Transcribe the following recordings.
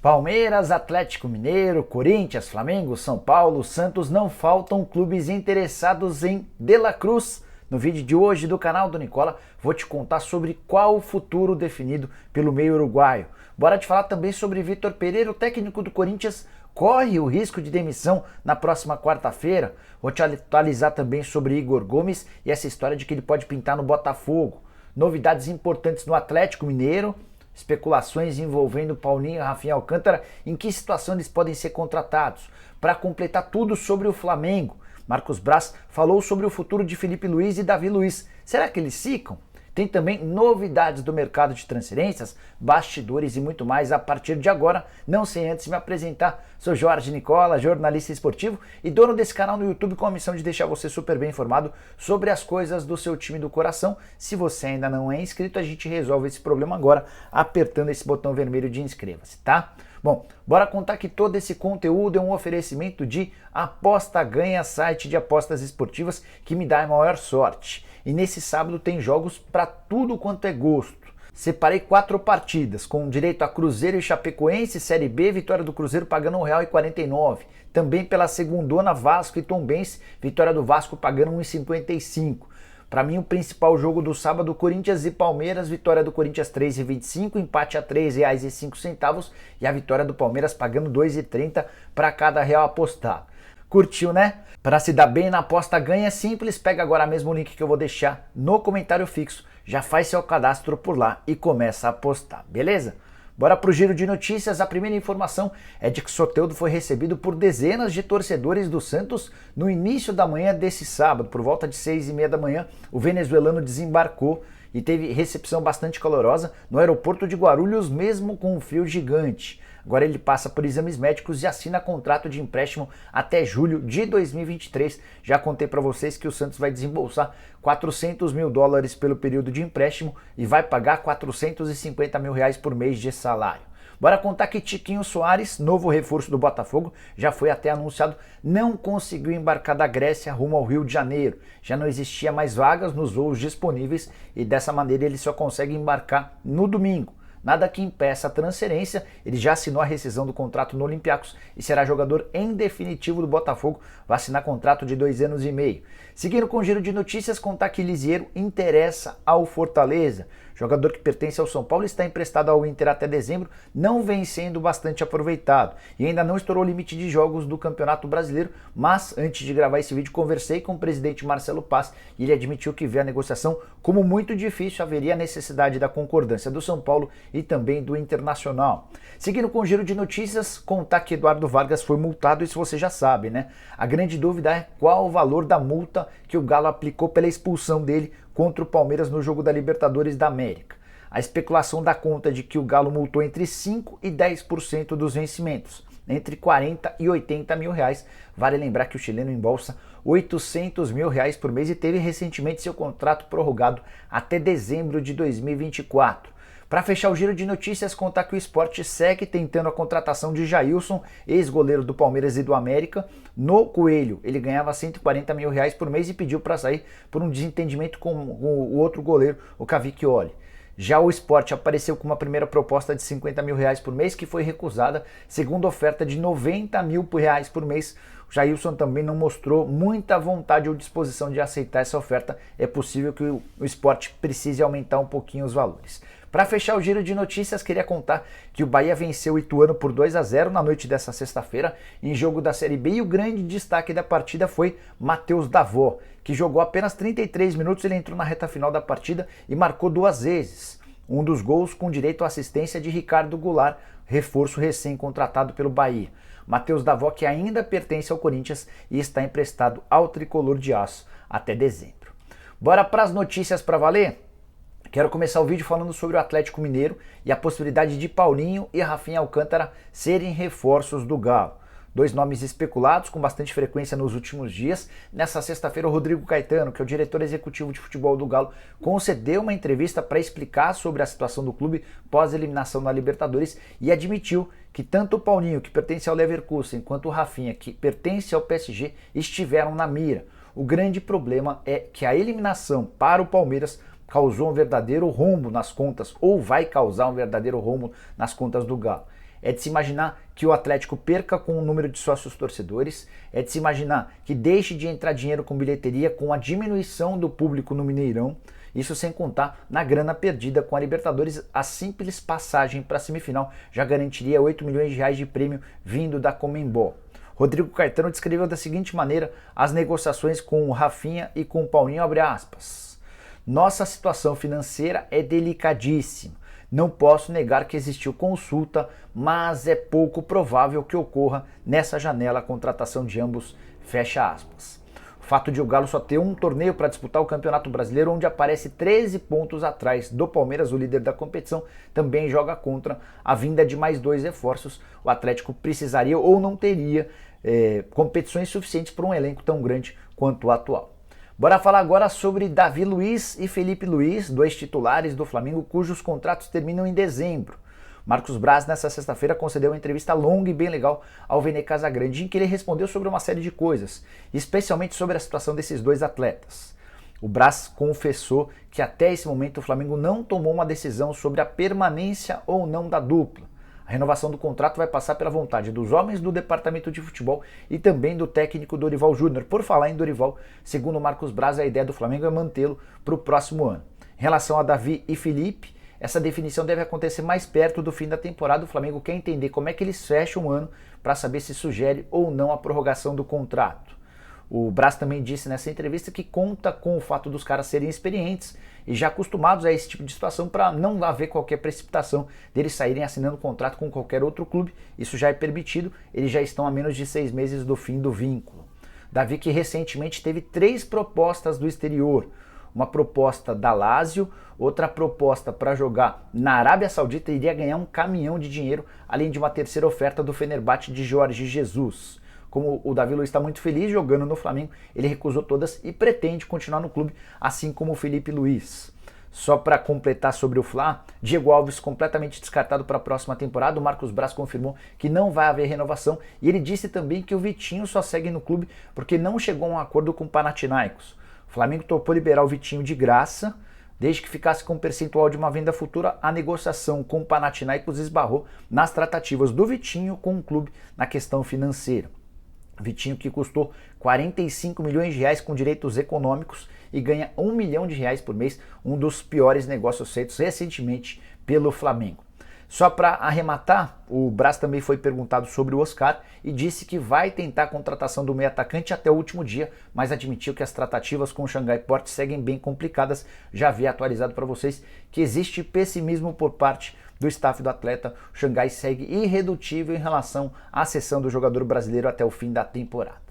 Palmeiras, Atlético Mineiro, Corinthians, Flamengo, São Paulo, Santos, não faltam clubes interessados em De La Cruz. No vídeo de hoje do canal do Nicola, vou te contar sobre qual o futuro definido pelo meio uruguaio. Bora te falar também sobre Vitor Pereira, o técnico do Corinthians, corre o risco de demissão na próxima quarta-feira. Vou te atualizar também sobre Igor Gomes e essa história de que ele pode pintar no Botafogo. Novidades importantes no Atlético Mineiro, especulações envolvendo Paulinho e Rafinha Alcântara, em que situação eles podem ser contratados. Para completar tudo sobre o Flamengo, Marcos Braz falou sobre o futuro de Felipe Luiz e Davi Luiz. Será que eles ficam? Tem também novidades do mercado de transferências, bastidores e muito mais a partir de agora. Não sem antes me apresentar, sou Jorge Nicola, jornalista esportivo e dono desse canal no YouTube com a missão de deixar você super bem informado sobre as coisas do seu time do coração. Se você ainda não é inscrito, a gente resolve esse problema agora apertando esse botão vermelho de inscreva-se, tá? Bom, bora contar que todo esse conteúdo é um oferecimento de Aposta Ganha, site de apostas esportivas que me dá a maior sorte. E nesse sábado tem jogos para tudo quanto é gosto. Separei 4 partidas, com direito a Cruzeiro e Chapecoense, Série B, vitória do Cruzeiro pagando R$1,49. Também pela segundona, Vasco e Tombense, vitória do Vasco pagando R$1,55. Para mim, o principal jogo do sábado, Corinthians e Palmeiras, vitória do Corinthians R$3,25, empate a R$3,05 e a vitória do Palmeiras pagando R$2,30 para cada real apostado. Curtiu, né? Para se dar bem na aposta ganha, é simples, pega agora mesmo o link que eu vou deixar no comentário fixo, já faz seu cadastro por lá e começa a apostar, beleza? Bora pro giro de notícias. A primeira informação é de que Soteldo foi recebido por dezenas de torcedores do Santos no início da manhã desse sábado. Por volta de 6h30 da manhã, o venezuelano desembarcou e teve recepção bastante calorosa no aeroporto de Guarulhos, mesmo com um frio gigante. Agora ele passa por exames médicos e assina contrato de empréstimo até julho de 2023. Já contei para vocês que o Santos vai desembolsar $400 mil pelo período de empréstimo e vai pagar R$450 mil por mês de salário. Bora contar que Tiquinho Soares, novo reforço do Botafogo, já foi até anunciado, não conseguiu embarcar da Grécia rumo ao Rio de Janeiro. Já não existia mais vagas nos voos disponíveis e dessa maneira ele só consegue embarcar no domingo. Nada que impeça a transferência, ele já assinou a rescisão do contrato no Olympiacos e será jogador em definitivo do Botafogo, vai assinar contrato de 2 anos e meio. Seguindo com o giro de notícias, contar que Lisieiro interessa ao Fortaleza. Jogador que pertence ao São Paulo está emprestado ao Inter até dezembro, não vem sendo bastante aproveitado e ainda não estourou o limite de jogos do Campeonato Brasileiro, mas antes de gravar esse vídeo conversei com o presidente Marcelo Paz e ele admitiu que vê a negociação como muito difícil, haveria a necessidade da concordância do São Paulo e também do Internacional. Seguindo com o giro de notícias, contar que Eduardo Vargas foi multado, isso você já sabe, né? A grande dúvida é qual o valor da multa que o Galo aplicou pela expulsão dele contra o Palmeiras no jogo da Libertadores da América. A especulação dá conta de que o Galo multou entre 5% e 10% dos vencimentos, entre 40 e 80 mil reais. Vale lembrar que o chileno embolsa 800 mil reais por mês e teve recentemente seu contrato prorrogado até dezembro de 2024. Para fechar o giro de notícias, contar que o Sport segue tentando a contratação de Jailson, ex-goleiro do Palmeiras e do América, no Coelho. Ele ganhava 140 mil reais por mês e pediu para sair por um desentendimento com o outro goleiro, o Cavicchioli. Já o Sport apareceu com uma primeira proposta de 50 mil reais por mês, que foi recusada, segunda oferta de 90 mil reais por mês. O Jailson também não mostrou muita vontade ou disposição de aceitar essa oferta. É possível que o Sport precise aumentar um pouquinho os valores. Para fechar o giro de notícias, queria contar que o Bahia venceu o Ituano por 2-0 na noite dessa sexta-feira em jogo da Série B e o grande destaque da partida foi Matheus Davó, que jogou apenas 33 minutos, ele entrou na reta final da partida e marcou 2 vezes. Um dos gols com direito à assistência de Ricardo Goulart, reforço recém-contratado pelo Bahia. Matheus Davó, que ainda pertence ao Corinthians e está emprestado ao Tricolor de Aço até dezembro. Bora para as notícias para valer? Quero começar o vídeo falando sobre o Atlético Mineiro e a possibilidade de Paulinho e Rafinha Alcântara serem reforços do Galo. 2 nomes especulados com bastante frequência nos últimos dias. Nessa sexta-feira, o Rodrigo Caetano, que é o diretor executivo de futebol do Galo, concedeu uma entrevista para explicar sobre a situação do clube pós-eliminação na Libertadores e admitiu que tanto o Paulinho, que pertence ao Leverkusen, quanto o Rafinha, que pertence ao PSG, estiveram na mira. O grande problema é que a eliminação para o Palmeiras causou um verdadeiro rombo nas contas, ou vai causar um verdadeiro rombo nas contas do Galo. É de se imaginar que o Atlético perca com o número de sócios torcedores, é de se imaginar que deixe de entrar dinheiro com bilheteria com a diminuição do público no Mineirão, isso sem contar na grana perdida com a Libertadores. A simples passagem para a semifinal já garantiria 8 milhões de reais de prêmio vindo da Conmebol. Rodrigo Caetano descreveu da seguinte maneira as negociações com o Rafinha e com o Paulinho, abre aspas: nossa situação financeira é delicadíssima. Não posso negar que existiu consulta, mas é pouco provável que ocorra nessa janela a contratação de ambos, fecha aspas. O fato de o Galo só ter um torneio para disputar o Campeonato Brasileiro, onde aparece 13 pontos atrás do Palmeiras, o líder da competição, também joga contra a vinda de mais 2 reforços. O Atlético precisaria ou não teria competições suficientes para um elenco tão grande quanto o atual. Bora falar agora sobre Davi Luiz e Felipe Luiz, 2 titulares do Flamengo cujos contratos terminam em dezembro. Marcos Braz, nessa sexta-feira, concedeu uma entrevista longa e bem legal ao Vene Casagrande, em que ele respondeu sobre uma série de coisas, especialmente sobre a situação desses 2 atletas. O Braz confessou que até esse momento o Flamengo não tomou uma decisão sobre a permanência ou não da dupla. A renovação do contrato vai passar pela vontade dos homens do departamento de futebol e também do técnico Dorival Júnior. Por falar em Dorival, segundo Marcos Braz, a ideia do Flamengo é mantê-lo para o próximo ano. Em relação a Davi e Felipe, essa definição deve acontecer mais perto do fim da temporada. O Flamengo quer entender como é que eles fecham o ano para saber se sugere ou não a prorrogação do contrato. O Braz também disse nessa entrevista que conta com o fato dos caras serem experientes e já acostumados a esse tipo de situação para não haver qualquer precipitação deles saírem assinando contrato com qualquer outro clube. Isso já é permitido, eles já estão a menos de 6 meses do fim do vínculo. Davi, que recentemente teve 3 propostas do exterior, uma proposta da Lazio, outra proposta para jogar na Arábia Saudita, iria ganhar um caminhão de dinheiro, além de uma terceira oferta do Fenerbahçe de Jorge Jesus. Como o Davi Luiz está muito feliz jogando no Flamengo, ele recusou todas e pretende continuar no clube, assim como o Felipe Luiz. Só para completar sobre o Fla, Diego Alves completamente descartado para a próxima temporada. O Marcos Braz confirmou que não vai haver renovação e ele disse também que o Vitinho só segue no clube porque não chegou a um acordo com o Panathinaikos. O Flamengo topou liberar o Vitinho de graça, desde que ficasse com um percentual de uma venda futura. A negociação com o Panathinaikos esbarrou nas tratativas do Vitinho com o clube na questão financeira. Vitinho, que custou 45 milhões de reais com direitos econômicos e ganha 1 milhão de reais por mês, um dos piores negócios feitos recentemente pelo Flamengo. Só para arrematar, o Braz também foi perguntado sobre o Oscar e disse que vai tentar a contratação do meio atacante até o último dia, mas admitiu que as tratativas com o Xangai Port seguem bem complicadas. Já havia atualizado para vocês que existe pessimismo por parte do staff do atleta. O Xangai segue irredutível em relação à cessão do jogador brasileiro até o fim da temporada.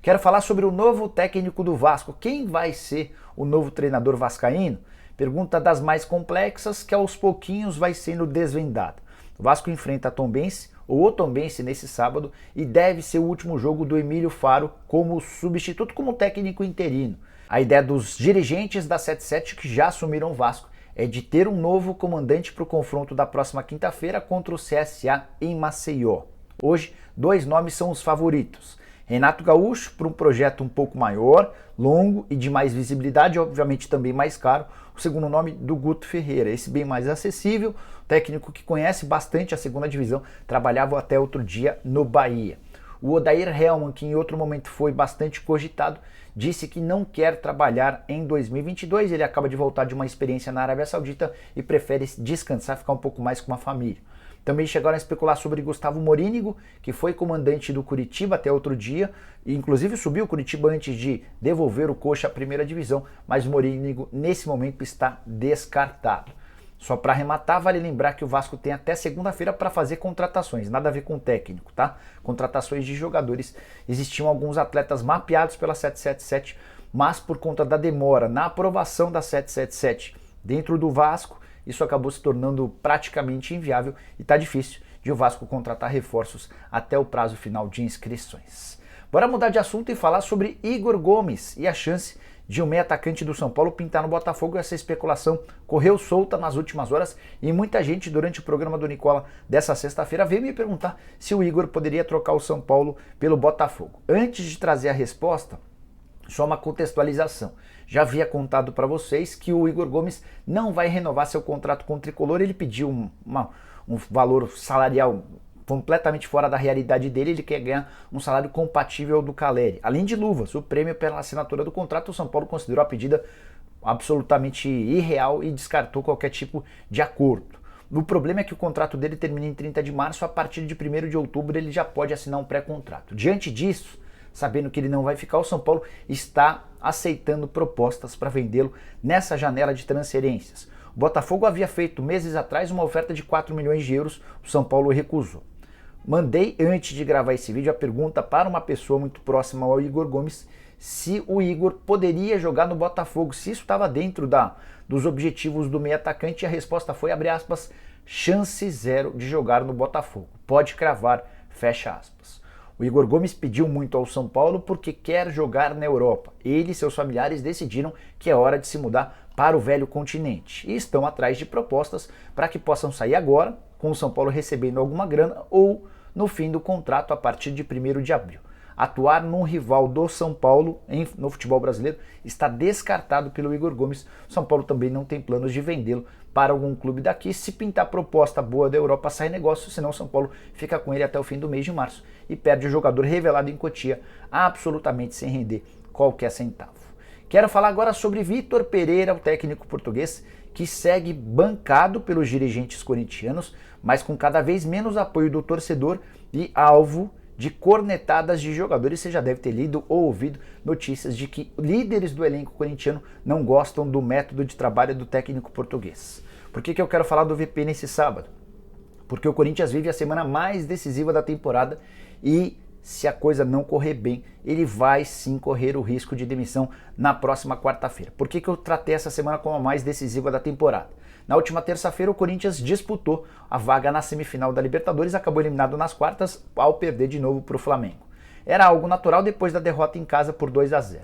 Quero falar sobre o novo técnico do Vasco. Quem vai ser o novo treinador vascaíno? Pergunta das mais complexas que aos pouquinhos vai sendo desvendada. O Vasco enfrenta a Tombense, ou o Tombense nesse sábado, e deve ser o último jogo do Emílio Faro como substituto, como técnico interino. A ideia dos dirigentes da 77 que já assumiram o Vasco é de ter um novo comandante para o confronto da próxima quinta-feira contra o CSA em Maceió. Hoje, 2 nomes são os favoritos. Renato Gaúcho, para um projeto um pouco maior, longo e de mais visibilidade, obviamente também mais caro. O segundo nome do Guto Ferreira, esse bem mais acessível, técnico que conhece bastante a segunda divisão, trabalhava até outro dia no Bahia. O Odair Hellmann, que em outro momento foi bastante cogitado, disse que não quer trabalhar em 2022, ele acaba de voltar de uma experiência na Arábia Saudita e prefere descansar, ficar um pouco mais com a família. Também chegaram a especular sobre Gustavo Morínigo, que foi comandante do Curitiba até outro dia, e inclusive subiu o Curitiba antes de devolver o Coxa à primeira divisão, mas o Morínigo nesse momento está descartado. Só para arrematar, vale lembrar que o Vasco tem até segunda-feira para fazer contratações, nada a ver com o técnico, tá? Contratações de jogadores. Existiam alguns atletas mapeados pela 777, mas por conta da demora na aprovação da 777 dentro do Vasco, isso acabou se tornando praticamente inviável e está difícil de o Vasco contratar reforços até o prazo final de inscrições. Bora mudar de assunto e falar sobre Igor Gomes e a chance de um meio atacante do São Paulo pintar no Botafogo. Essa especulação correu solta nas últimas horas e muita gente durante o programa do Nicola dessa sexta-feira veio me perguntar se o Igor poderia trocar o São Paulo pelo Botafogo. Antes de trazer a resposta, só uma contextualização. Já havia contado para vocês que o Igor Gomes não vai renovar seu contrato com o Tricolor. Ele pediu um valor salarial completamente fora da realidade dele, ele quer ganhar um salário compatível ao do Caleri. Além de luvas, o prêmio pela assinatura do contrato, o São Paulo considerou a pedida absolutamente irreal e descartou qualquer tipo de acordo. O problema é que o contrato dele termina em 30 de março, a partir de 1º de outubro ele já pode assinar um pré-contrato. Diante disso, sabendo que ele não vai ficar, o São Paulo está aceitando propostas para vendê-lo nessa janela de transferências. O Botafogo havia feito meses atrás uma oferta de 4 milhões de euros, o São Paulo recusou. Mandei, antes de gravar esse vídeo, a pergunta para uma pessoa muito próxima ao Igor Gomes se o Igor poderia jogar no Botafogo, se isso estava dentro dos objetivos do meio atacante, e a resposta foi, abre aspas, chance zero de jogar no Botafogo. Pode cravar, fecha aspas. O Igor Gomes pediu muito ao São Paulo porque quer jogar na Europa. Ele e seus familiares decidiram que é hora de se mudar para o velho continente e estão atrás de propostas para que possam sair agora, com o São Paulo recebendo alguma grana, ou no fim do contrato a partir de 1º de abril. Atuar num rival do São Paulo no futebol brasileiro está descartado pelo Igor Gomes. O São Paulo também não tem planos de vendê-lo para algum clube daqui. Se pintar proposta boa da Europa, sai negócio, senão o São Paulo fica com ele até o fim do mês de março e perde o jogador revelado em Cotia absolutamente sem render qualquer centavo. Quero falar agora sobre Vitor Pereira, o técnico português, que segue bancado pelos dirigentes corintianos, mas com cada vez menos apoio do torcedor e alvo de cornetadas de jogadores. Você já deve ter lido ou ouvido notícias de que líderes do elenco corintiano não gostam do método de trabalho do técnico português. Por que eu quero falar do VP nesse sábado? Porque o Corinthians vive a semana mais decisiva da temporada e, se a coisa não correr bem, ele vai sim correr o risco de demissão na próxima quarta-feira. Por que eu tratei essa semana como a mais decisiva da temporada? Na última terça-feira, o Corinthians disputou a vaga na semifinal da Libertadores e acabou eliminado nas quartas ao perder de novo para o Flamengo. Era algo natural depois da derrota em casa por 2-0.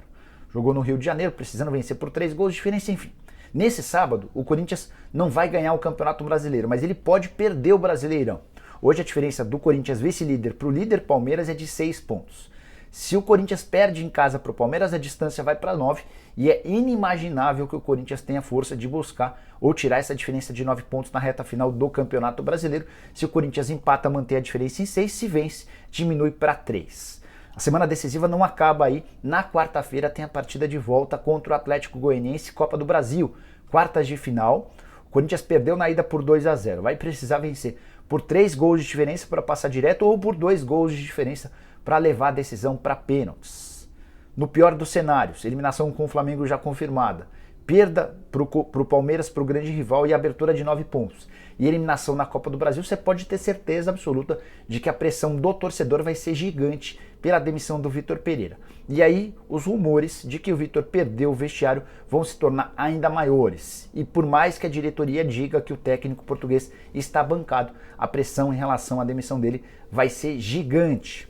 Jogou no Rio de Janeiro, precisando vencer por 3 gols de diferença, enfim. Nesse sábado, o Corinthians não vai ganhar o Campeonato Brasileiro, mas ele pode perder o Brasileirão. Hoje a diferença do Corinthians vice-líder para o líder Palmeiras é de 6 pontos. Se o Corinthians perde em casa para o Palmeiras, a distância vai para 9 e é inimaginável que o Corinthians tenha força de buscar ou tirar essa diferença de 9 pontos na reta final do Campeonato Brasileiro. Se o Corinthians empata, mantém a diferença em 6, se vence, diminui para 3. A semana decisiva não acaba aí. Na quarta-feira tem a partida de volta contra o Atlético Goianiense, Copa do Brasil, quartas de final. O Corinthians perdeu na ida por 2-0, vai precisar vencer por 3 gols de diferença para passar direto ou por 2 gols de diferença para levar a decisão para pênaltis. No pior dos cenários, eliminação com o Flamengo já confirmada, perda para o Palmeiras, para o grande rival, e abertura de 9 pontos. E eliminação na Copa do Brasil, você pode ter certeza absoluta de que a pressão do torcedor vai ser gigante pela demissão do Vitor Pereira. E aí os rumores de que o Vitor perdeu o vestiário vão se tornar ainda maiores. E por mais que a diretoria diga que o técnico português está bancado, a pressão em relação à demissão dele vai ser gigante.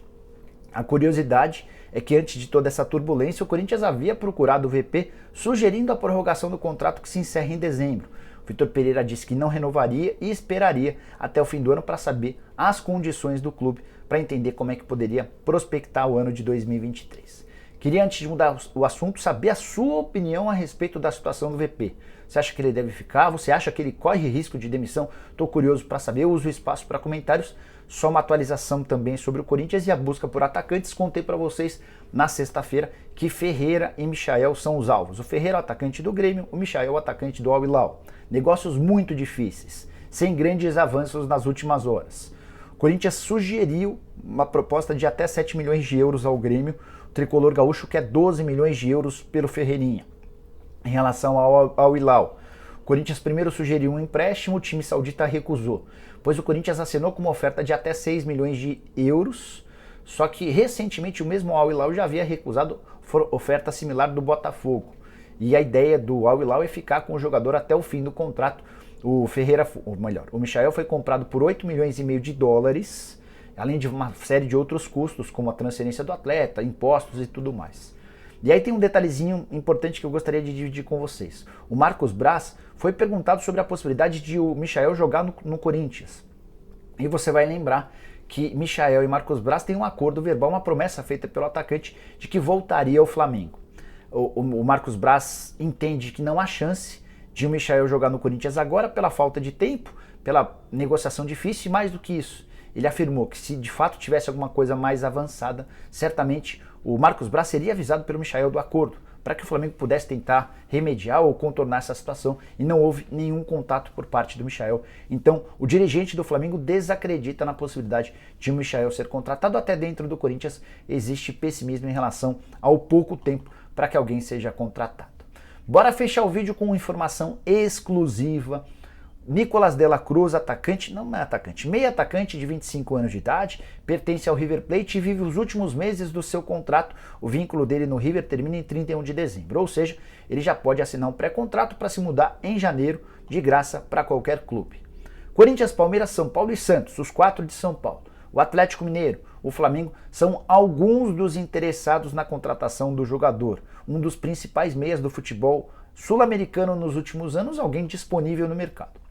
A curiosidade é que antes de toda essa turbulência, o Corinthians havia procurado o VP sugerindo a prorrogação do contrato que se encerra em dezembro. O Vitor Pereira disse que não renovaria e esperaria até o fim do ano para saber as condições do clube, para entender como é que poderia prospectar o ano de 2023. Queria, antes de mudar o assunto, saber a sua opinião a respeito da situação do VP. Você acha que ele deve ficar? Você acha que ele corre risco de demissão? Estou curioso para saber. Eu uso o espaço para comentários. Só uma atualização também sobre o Corinthians e a busca por atacantes. Contei para vocês na sexta-feira que Ferreira e Michael são os alvos. O Ferreira é o atacante do Grêmio, o Michael é o atacante do Al Hilal. Negócios muito difíceis, sem grandes avanços nas últimas horas. O Corinthians sugeriu uma proposta de até 7 milhões de euros ao Grêmio. O tricolor gaúcho quer 12 milhões de euros pelo Ferreirinha. Em relação ao Hilal, o Corinthians primeiro sugeriu um empréstimo, o time saudita recusou, pois o Corinthians assinou com uma oferta de até 6 milhões de euros, só que recentemente o mesmo Al Hilal já havia recusado oferta similar do Botafogo. E a ideia do Al Hilal é ficar com o jogador até o fim do contrato. O Michael foi comprado por 8 milhões e meio de dólares, além de uma série de outros custos, como a transferência do atleta, impostos e tudo mais. E aí tem um detalhezinho importante que eu gostaria de dividir com vocês. O Marcos Braz foi perguntado sobre a possibilidade de o Michael jogar no Corinthians. E você vai lembrar que Michael e Marcos Braz têm um acordo verbal, uma promessa feita pelo atacante de que voltaria ao Flamengo. O Marcos Braz entende que não há chance de o Michael jogar no Corinthians agora pela falta de tempo, pela negociação difícil e mais do que isso. ele afirmou que se de fato tivesse alguma coisa mais avançada, certamente o Marcos Braz seria avisado pelo Michael do acordo, para que o Flamengo pudesse tentar remediar ou contornar essa situação, e não houve nenhum contato por parte do Michael. Então, o dirigente do Flamengo desacredita na possibilidade de o Michael ser contratado. Até dentro do Corinthians existe pessimismo em relação ao pouco tempo para que alguém seja contratado. Bora fechar o vídeo com informação exclusiva. Nicolás de la Cruz, atacante, não é atacante, meio atacante de 25 anos de idade, pertence ao River Plate e vive os últimos meses do seu contrato. O vínculo dele no River termina em 31 de dezembro, ou seja, ele já pode assinar um pré-contrato para se mudar em janeiro de graça para qualquer clube. Corinthians, Palmeiras, São Paulo e Santos, os 4 de São Paulo. O Atlético Mineiro, o Flamengo são alguns dos interessados na contratação do jogador, um dos principais meias do futebol sul-americano nos últimos anos, alguém disponível no mercado.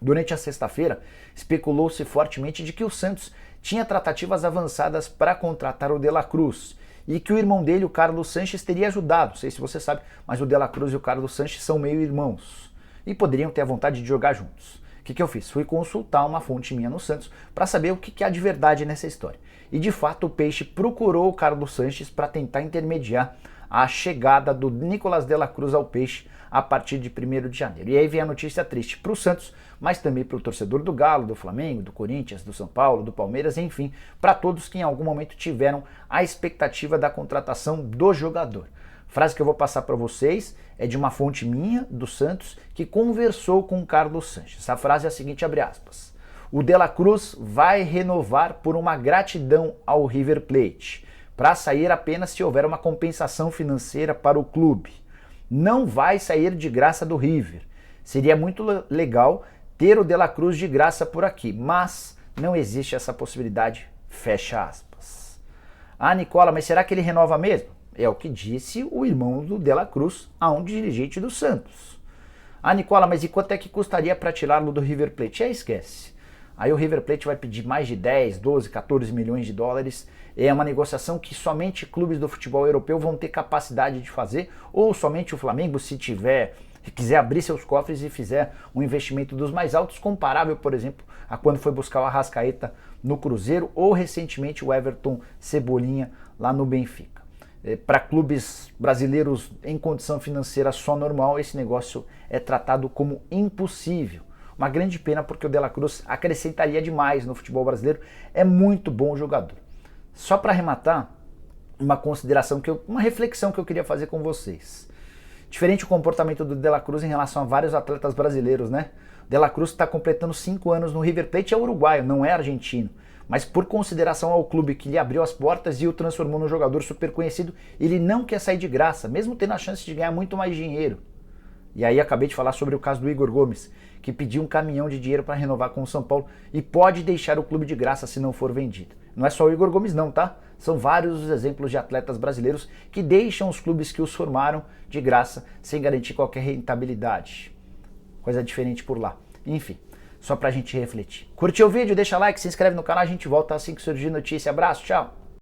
Durante a sexta-feira, especulou-se fortemente de que o Santos tinha tratativas avançadas para contratar o De la Cruz e que o irmão dele, o Carlos Sanches, teria ajudado. Não sei se você sabe, mas o De la Cruz e o Carlos Sanches são meio-irmãos e poderiam ter a vontade de jogar juntos. O que eu fiz? Fui consultar uma fonte minha no Santos para saber o que há de verdade nessa história. E de fato o Peixe procurou o Carlos Sanches para tentar intermediar a chegada do Nicolás de la Cruz ao Peixe a partir de 1º de janeiro. E aí vem a notícia triste para o Santos, mas também para o torcedor do Galo, do Flamengo, do Corinthians, do São Paulo, do Palmeiras, enfim, para todos que em algum momento tiveram a expectativa da contratação do jogador. A frase que eu vou passar para vocês é de uma fonte minha, do Santos, que conversou com o Carlos Sanches. A frase é a seguinte, abre aspas: o De la Cruz vai renovar por uma gratidão ao River Plate, para sair apenas se houver uma compensação financeira para o clube. Não vai sair de graça do River. Seria muito legal ter o De la Cruz de graça por aqui, mas não existe essa possibilidade, fecha aspas. Ah, Nicola, mas será que ele renova mesmo? É o que disse o irmão do De la Cruz a um dirigente do Santos. Ah, Nicola, mas e quanto é que custaria para tirá-lo do River Plate? Esquece. Aí o River Plate vai pedir mais de 10, 12, 14 milhões de dólares. É uma negociação que somente clubes do futebol europeu vão ter capacidade de fazer, ou somente o Flamengo, se quiser abrir seus cofres e fizer um investimento dos mais altos, comparável, por exemplo, a quando foi buscar o Arrascaeta no Cruzeiro, ou recentemente o Everton Cebolinha lá no Benfica. Para clubes brasileiros em condição financeira só normal, esse negócio é tratado como impossível. Uma grande pena, porque o De la Cruz acrescentaria demais no futebol brasileiro, é muito bom jogador. Só para arrematar, uma reflexão que eu queria fazer com vocês. Diferente o comportamento do De la Cruz em relação a vários atletas brasileiros, né? De la Cruz está completando 5 anos no River Plate, é uruguaio, não é argentino. Mas por consideração ao clube que lhe abriu as portas e o transformou num jogador super conhecido, ele não quer sair de graça, mesmo tendo a chance de ganhar muito mais dinheiro. E aí acabei de falar sobre o caso do Igor Gomes, que pediu um caminhão de dinheiro para renovar com o São Paulo e pode deixar o clube de graça se não for vendido. Não é só o Igor Gomes não, tá? São vários os exemplos de atletas brasileiros que deixam os clubes que os formaram de graça sem garantir qualquer rentabilidade. Coisa diferente por lá. Enfim, só pra gente refletir. Curtiu o vídeo? Deixa like, se inscreve no canal, a gente volta assim que surgir notícia. Abraço, tchau!